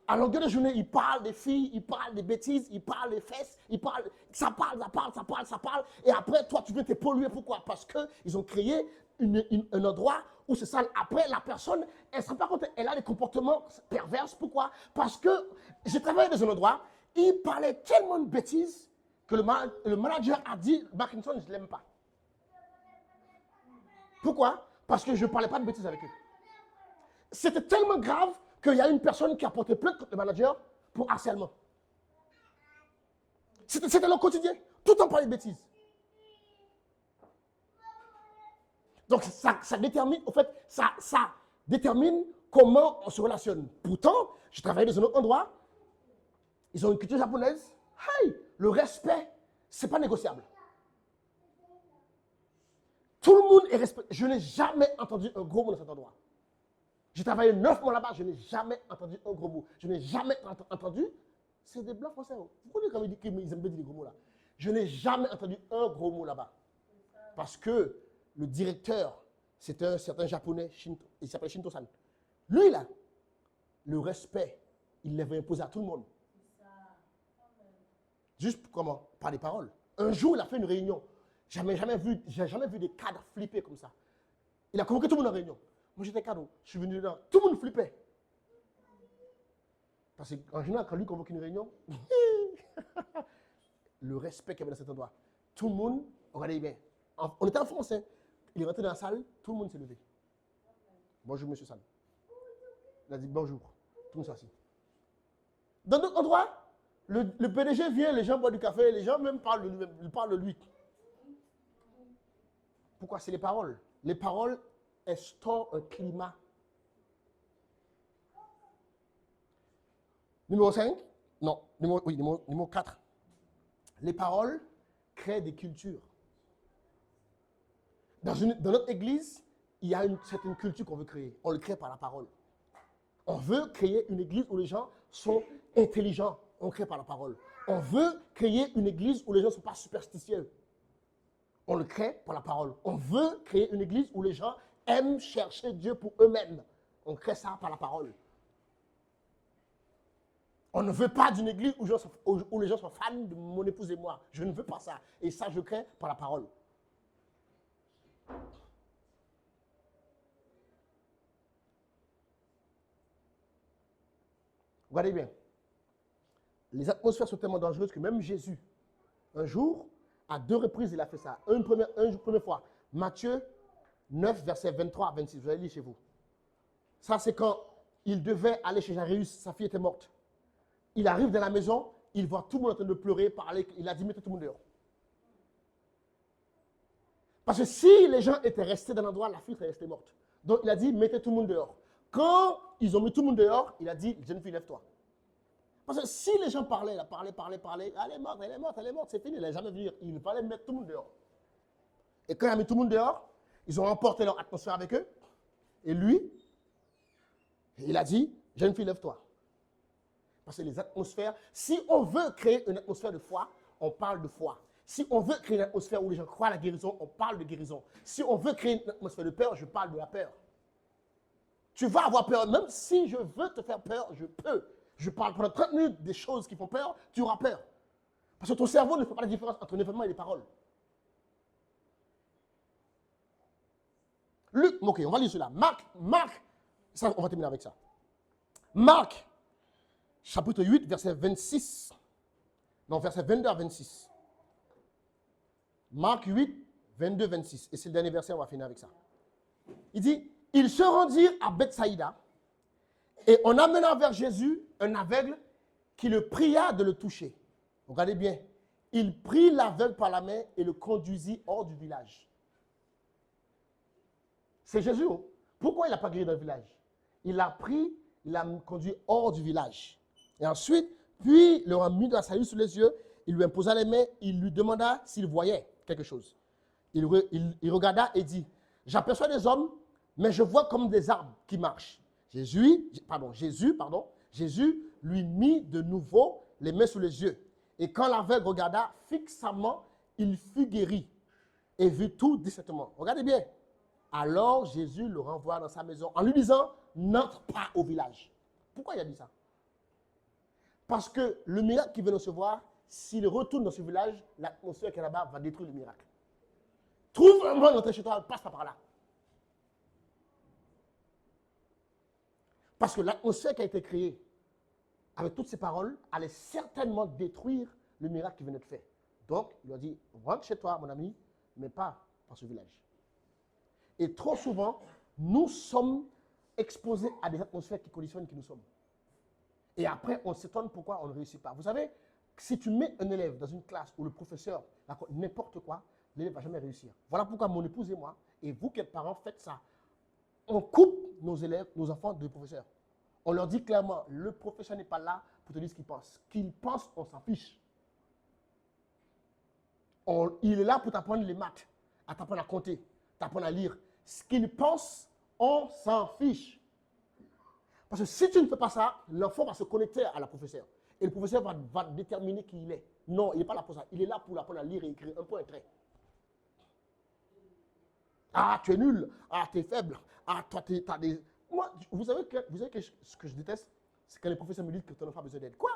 À longueur de journée, ils parlent des filles, ils parlent des bêtises, ils parlent des fesses, ça parle. Et après, toi, tu viens te polluer. Pourquoi? Parce qu'ils ont créé un endroit où c'est sale. Après, la personne, elle ne se rend pas compte, elle a des comportements pervers. Pourquoi? Parce que j'ai travaillé dans un endroit, il parlait tellement de bêtises que le manager a dit, Mackinson, je ne l'aime pas. Pourquoi? Parce que je ne parlais pas de bêtises avec eux. C'était tellement grave qu'il y a une personne qui a porté plainte contre le manager pour harcèlement. C'était leur quotidien. Tout le temps parler de bêtises. Donc ça détermine, en fait, ça détermine comment on se relationne. Pourtant, je travaillais dans un autre endroit. Ils ont une culture japonaise. Hey, le respect, c'est pas négociable. Tout le monde est respecté. Je n'ai jamais entendu un gros mot dans cet endroit. J'ai travaillé 9 mois là-bas, je n'ai jamais entendu un gros mot. Je n'ai jamais entendu. C'est des blancs français. Vous connaissez comment ils aiment bien dire des gros mots là. Je n'ai jamais entendu un gros mot là-bas. Parce que le directeur, c'est un certain japonais, il s'appelle Shinto-san. Lui là, le respect, il l'avait imposé à tout le monde. Juste comment? Par des paroles. Un jour, il a fait une réunion. Je n'ai jamais vu des cadres flipper comme ça. Il a convoqué tout le monde en réunion. Moi, j'étais cadre. Je suis venu dedans. Tout le monde flippait. Parce qu'en général, quand lui convoque une réunion, le respect qu'il y avait dans cet endroit. Tout le monde, regardez bien. On était en France. Hein. Il est rentré dans la salle, tout le monde s'est levé. Bonjour, monsieur San. Il a dit bonjour. Tout le monde s'est assis. Dans d'autres endroits, le PDG vient, les gens boivent du café, les gens même parlent de lui. Ils parlent de lui. Pourquoi? C'est les paroles. Les paroles instaurent un climat. Numéro 5. Non, numéro 4. Les paroles créent des cultures. Dans notre église, il y a une certaine culture qu'on veut créer. On le crée par la parole. On veut créer une église où les gens sont intelligents. On crée par la parole. On veut créer une église où les gens ne sont pas superstitieux. On le crée par la parole. On veut créer une église où les gens aiment chercher Dieu pour eux-mêmes. On crée ça par la parole. On ne veut pas d'une église où les gens sont fans de mon épouse et moi. Je ne veux pas ça. Et ça, je crée par la parole. Regardez bien. Les atmosphères sont tellement dangereuses que même Jésus, un jour, à 2 reprises, il a fait ça. Une première fois. Matthieu 9, verset 23 à 26. Vous allez lire chez vous. Ça, c'est quand il devait aller chez Jairus. Sa fille était morte. Il arrive dans la maison, il voit tout le monde en train de pleurer, parler. Il a dit, mettez tout le monde dehors. Parce que si les gens étaient restés dans l'endroit, la fille serait restée morte. Donc, il a dit, mettez tout le monde dehors. Quand ils ont mis tout le monde dehors, il a dit, jeune fille, lève-toi. Parce que si les gens parlaient, elle est morte, c'est fini, elle n'est jamais venue. Il fallait mettre tout le monde dehors. Et quand il a mis tout le monde dehors, ils ont emporté leur atmosphère avec eux. Et lui, il a dit, jeune fille, lève-toi. Parce que les atmosphères, si on veut créer une atmosphère de foi, on parle de foi. Si on veut créer une atmosphère où les gens croient à la guérison, on parle de guérison. Si on veut créer une atmosphère de peur, je parle de la peur. Tu vas avoir peur, même si je veux te faire peur, je peux. Je parle pendant 30 minutes des choses qui font peur, tu auras peur. Parce que ton cerveau ne fait pas la différence entre un événement et les paroles. Luc, ok, on va lire cela. Marc, ça, on va terminer avec ça. Marc, chapitre 8, verset 26. Non, verset 22 à 26. Marc 8, 22, 26. Et c'est le dernier verset, on va finir avec ça. Il dit, ils se rendirent à Bethsaïda et on amena vers Jésus un aveugle qui le pria de le toucher. Regardez bien. Il prit l'aveugle par la main et le conduisit hors du village. C'est Jésus. Hein? Pourquoi il n'a pas guéri dans le village? Il l'a pris, il l'a conduit hors du village. Et ensuite, puis, il leur a mis de la salive sous les yeux, il lui imposa les mains, il lui demanda s'il voyait quelque chose. Il regarda et dit, j'aperçois des hommes, mais je vois comme des arbres qui marchent. Jésus lui mit de nouveau les mains sous les yeux. Et quand l'aveugle regarda fixement, il fut guéri et vit tout distinctement. Regardez bien. Alors Jésus le renvoie dans sa maison en lui disant, n'entre pas au village. Pourquoi il a dit ça? Parce que le miracle qu'il veut recevoir, s'il retourne dans ce village, l'atmosphère qui est là-bas va détruire le miracle. Trouve un moyen d'entrer chez toi, passe pas par là. Parce que l'atmosphère qui a été créée avec toutes ces paroles allait certainement détruire le miracle qui venait de faire. Donc, il a dit, rentre chez toi, mon ami, mais pas dans ce village. Et trop souvent, nous sommes exposés à des atmosphères qui conditionnent qui nous sommes. Et après, on s'étonne pourquoi on ne réussit pas. Vous savez, si tu mets un élève dans une classe où le professeur raconte n'importe quoi, l'élève ne va jamais réussir. Voilà pourquoi mon épouse et moi, et vous qui êtes parents, faites ça. On coupe nos élèves, nos enfants de professeurs. On leur dit clairement, le professeur n'est pas là pour te dire ce qu'il pense. Qu'il pense, on s'en fiche. Il est là pour t'apprendre les maths, à t'apprendre à compter, t'apprendre à lire. Ce qu'il pense, on s'en fiche. Parce que si tu ne fais pas ça, l'enfant va se connecter à la professeure. Et le professeur va déterminer qui il est. Non, il n'est pas là pour ça. Il est là pour apprendre à lire et écrire un point, un trait. Ah, tu es nul. Ah, tu es faible. Ah, toi, tu as des... Moi, vous savez ce que je déteste, c'est quand les professeurs me disent que ton enfant a besoin d'aide. Quoi?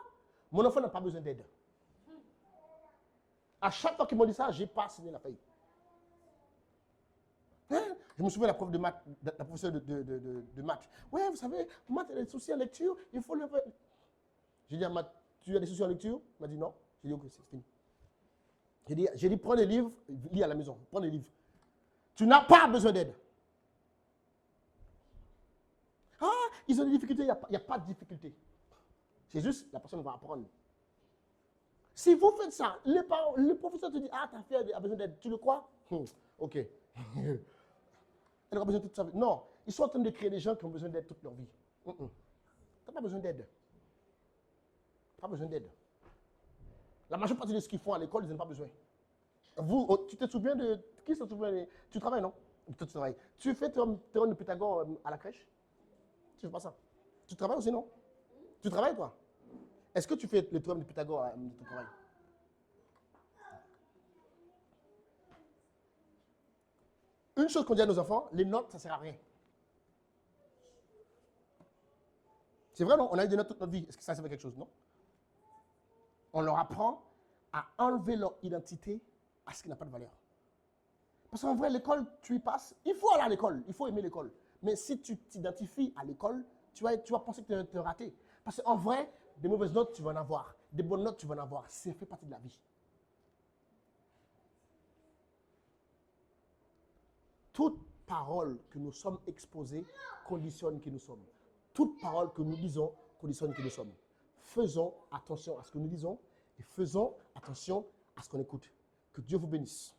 Mon enfant n'a pas besoin d'aide. À chaque fois qu'ils m'ont dit ça, je n'ai pas signé la feuille. Hein? Je me souviens de la prof de maths, la professeure de maths. Ouais, vous savez, maths, il a des soucis en lecture, il faut le faire. J'ai dit à maths, tu as des soucis en lecture? Il m'a dit non. J'ai dit ok, c'est fini. J'ai dit, prends les livres, lis à la maison, prends les livres. Tu n'as pas besoin d'aide. Ah, ils ont des difficultés, il n'y a pas de difficulté. C'est juste, la personne va apprendre. Si vous faites ça, le professeur te dit, ah, ta fille a besoin d'aide, tu le crois? Ok. Elle aura besoin de toute sa vie. Non, ils sont en train de créer des gens qui ont besoin d'aide toute leur vie. Tu n'as pas besoin d'aide. Pas besoin d'aide. La majeure partie de ce qu'ils font à l'école, ils n'ont pas besoin. Vous, tu te souviens de... Qui se souvient de... Tu travailles, non? Tu travailles. Tu fais théorème de Pythagore à la crèche? Tu ne fais pas ça. Tu travailles aussi, non? Tu travailles, toi? Est-ce que tu fais le théorème de Pythagore à ton travail? Une chose qu'on dit à nos enfants, les notes, ça ne sert à rien. C'est vrai, non? On a eu des notes toute notre vie. Est-ce que ça fait quelque chose, non? On leur apprend à enlever leur identité à ce qui n'a pas de valeur. Parce qu'en vrai, l'école, tu y passes. Il faut aller à l'école. Il faut aimer l'école. Mais si tu t'identifies à l'école, tu vas penser que tu es raté. Parce qu'en vrai, des mauvaises notes, tu vas en avoir. Des bonnes notes, tu vas en avoir. Ça fait partie de la vie. Toute parole que nous sommes exposés conditionne qui nous sommes. Toute parole que nous disons conditionne qui nous sommes. Faisons attention à ce que nous disons et faisons attention à ce qu'on écoute. Que Dieu vous bénisse.